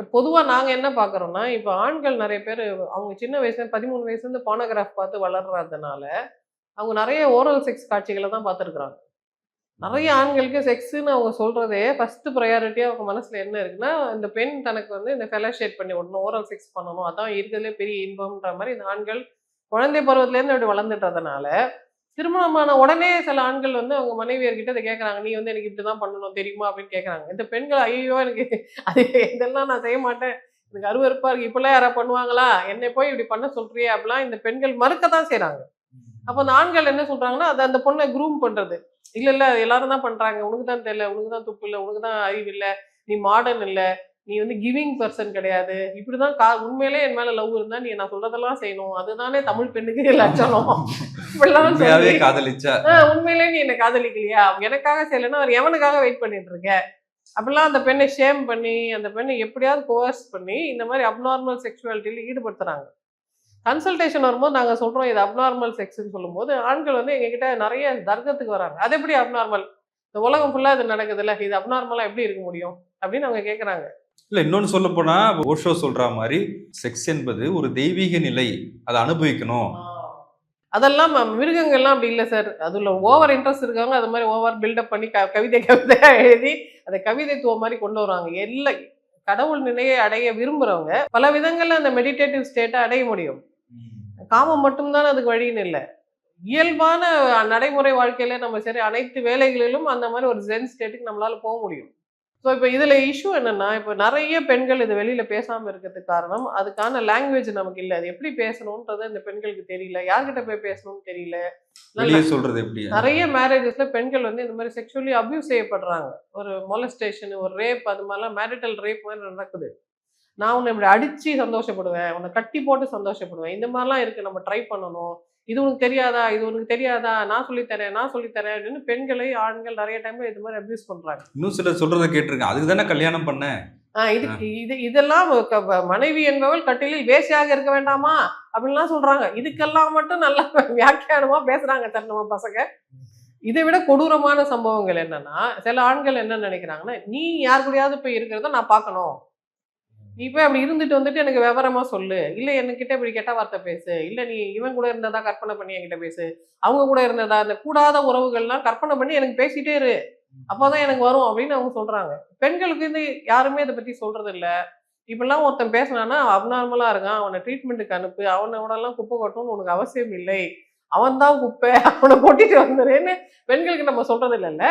But பொதுவா நாங்க என்ன பார்க்குறோம்னா, இப்ப ஆண்கள் நெறைய பேரு அவங்க சின்ன வயசுல 13 வயசுலேருந்து போனோகிராஃப் பார்த்து வளர்றதுனால, அவங்க நெறைய ஓரல் செக்ஸ் காட்சிகள தான் பார்த்துருக்குறாங்க. நெறைய ஆண்களுக்கு செக்ஸ்ன்னு அவங்க சொல்றதே ஃபர்ஸ்ட் பிரையாரிட்டியா அவங்க மனசுல என்ன இருக்குன்னா, இந்த பெண் தனக்கு வந்து இந்த ஃபெலோஷியேட் பண்ணி விடணும், ஓரல் செக்ஸ் பண்ணணும். அதான் இருக்கிறதுலே பெரிய இன்பம்ன்ற மாரி இந்த ஆண்கள் குழந்தை பருவத்திலேருந்து அப்படி வளர்ந்துட்டதுனால, திருமணமான உடனே சில ஆண்கள் வந்து அவங்க மனைவியர்கிட்ட இத கேட்கறாங்க. "நீ வந்து எனக்கு இப்படிதான் பண்ணணும் தெரியுமா?" அப்படின்னு கேட்கறாங்க. இந்த பெண்கள் ஐய்யயோ! எனக்கு அது இதெல்லாம் நான் செய்ய மாட்டேன். எனக்கு அருவருப்பா இருக்கு. இப்படிலாம் யாராவது பண்ணுவாங்களா? என்னை போய் இப்படி பண்ண சொல்றியே! அப்படிலாம் இந்த பெண்கள் மறுக்க தான் செய்றாங்க. அப்ப அந்த ஆண்கள் என்ன சொல்றாங்கன்னா, அது அந்த பொண்ண க்ரூம் பண்றது. "இல்ல, இல்ல எல்லாரும் தான் பண்றாங்க. உனக்கு தான் தெரியல. உனக்கு தான் துப்பு இல்ல. உனக்கு தான் அறிவு இல்ல. நீ மாடர்ன் இல்ல. நீ வந்து கிவிங் பெர்சன் கிடையாது. இப்படிதான் உண்மையிலேயே என் மேல லவ் இருந்தா நீ நான் சொல்றதெல்லாம் செய்யணும். அதுதானே தமிழ் பெண்ணுக்கு லட்சணம்." இப்படிலாம் உண்மையாவே சொல்லி காதலிச்சா உண்மையிலேயே நீ என்ன காதலிக்கலையா? எனக்காக செய்யலன்னா வேற எவனுக்காக வெயிட் பண்ணிட்டு இருக்க? அப்படிலாம் அந்த பெண்ணை ஷேம் பண்ணி, அந்த பெண்ணை எப்படியாவது கோர்ஸ் பண்ணி, இந்த மாரி அப்நார்மல் செக்சுவாலிட்டில ஈடுபடுத்துறாங்க. கன்சல்டேஷன் வரும்போது நாங்க சொல்றோம் இது அப்நார்மல் செக்ஸ்ன்னு சொல்லும்போது, ஆண்கள் வந்து எங்ககிட்ட நெறைய தர்க்கத்துக்கு வராங்க. அது எப்படி அப்நார்மல்? இந்த உலகம் ஃபுல்லா இது நடக்குதுல்ல. இது அப்நார்மலா எப்படி இருக்க முடியும்? அப்படின்னு அவங்க கேட்கறாங்க. இல்ல இன்னொன்னு சொல்ல போனா ஓஷோ சொல்ற மாதிரி செக்ஸ் என்பது ஒரு தெய்வீக நிலை. அதை அனுபவிக்கணும். அதெல்லாம் மிருகங்கள்லாம் அப்படி இல்ல சார். அதுல ஓவர் இன்ட்ரெஸ்ட் இருக்கவங்க அது மாரி ஓவர் பில்டப் பண்ணி கவிதையா எழுதி அத கவிதைத்துவம் மாரி கொண்டு வருவாங்க. கடவுள் நிலையை அடைய விரும்புறவங்க பல விதங்கள்ல அந்த மெடிடேட்டிவ் ஸ்டேட்ட அடைய முடியும். காமம் மட்டும் தான் அதுக்கு வழின்னு இல்ல. இயல்பான நடைமுறை வாழ்க்கையில நம்ம சரி அனைத்து வேலைகளிலும் அந்த மாரி ஒரு ஜென் ஸ்டேட்டுக்கு நம்மளால போ முடியும். ஸோ இப்ப இதுல இஷ்யூ என்னன்னா, இப்ப நெறைய பெண்கள் இது வெளியில பேசாம இருக்கிறதுக்கு காரணம், அதுக்கான லாங்குவேஜ் நமக்கு இல்ல. அது எப்படி பேசணும்ன்றது இந்த பெண்களுக்கு தெரியல. யார்கிட்ட போய் பேசணும்னு தெரியல. நல்ல வெளியே சொல்றது எப்படி? நெறைய மேரேஜஸ்ல பெண்கள் வந்து இந்த மாரி செக்சுவலி அபியூஸ் செய்யப்படுறாங்க. ஒரு மொலஸ்டேஷன், ஒரு ரேப் அது மாரிலாம் மேரிட்டல் ரேப் மாரி நடக்குது. நான் உன்ன இப்படி அடிச்சு சந்தோஷப்படுவேன். உன்ன கட்டி போட்டு சந்தோஷப்படுவேன். இந்த மாரிலாம் இருக்கு. நம்ம ட்ரை பண்ணணும். இது உனக்கு தெரியாதா? இது உனக்கு தெரியாதா? நான் சொல்லி தரேன், நான் சொல்லி தரேன் அப்படின்னு பெண்களை, ஆண்கள் நெறைய டைம்ல இது மாரி அபியூஸ் பண்றாங்க. இன்னும் சிலர் சொல்றத கேட்டிருக்கேன். அதுக்கு தானே கல்யாணம் பண்ணேன். இதெல்லாம் மனைவி என்பவள் கட்டிலில் வேசியாக இருக்க வேண்டாமா? அப்படின்லாம் சொல்றாங்க. இதுக்கெல்லாம் மட்டும் நல்லா வியாக்கியானமா பேசுறாங்க சார் நம்ம பசங்க. இதை விட கொடூரமான சம்பவங்கள் என்னன்னா, சில ஆண்கள் என்ன நினைக்கிறாங்கன்னா, நீ யார் கூடயாவது போய் இருக்கிறத நான் பார்க்கணும். நீ போய் அப்படி இருந்துட்டு வந்துட்டு எனக்கு விவரமா சொல்லு. இல்ல என்கிட்ட இப்படி கெட்ட வார்த்தை பேசு. இல்ல நீ இவன் கூட இருந்ததா கற்பனை பண்ணி என்கிட்ட பேசு. அவங்க கூட இருந்ததா அந்த கூடாத உறவுகள்லாம் கற்பனை பண்ணி எனக்கு பேசிட்டே இரு. அப்பதான் எனக்கு வரும் அப்படின்னு அவங்க சொல்றாங்க. பெண்களுக்கு வந்து யாருமே இத பத்தி சொல்றது இல்ல. இப்படிலாம் ஒருத்தன் பேசினான்னா அப்நார்மலா இருக்கான். அவன ட்ரீட்மென்ட்க்கு அனுப்பு. அவனோடலாம் குப்பை கொட்டணும்னு உனக்கு அவசியம் இல்லை. அவன் தான் குப்பை. அவன கொட்டிட்டு வந்துருன்னு பெண்களுக்கு நம்ம சொல்றது இல்லல்ல.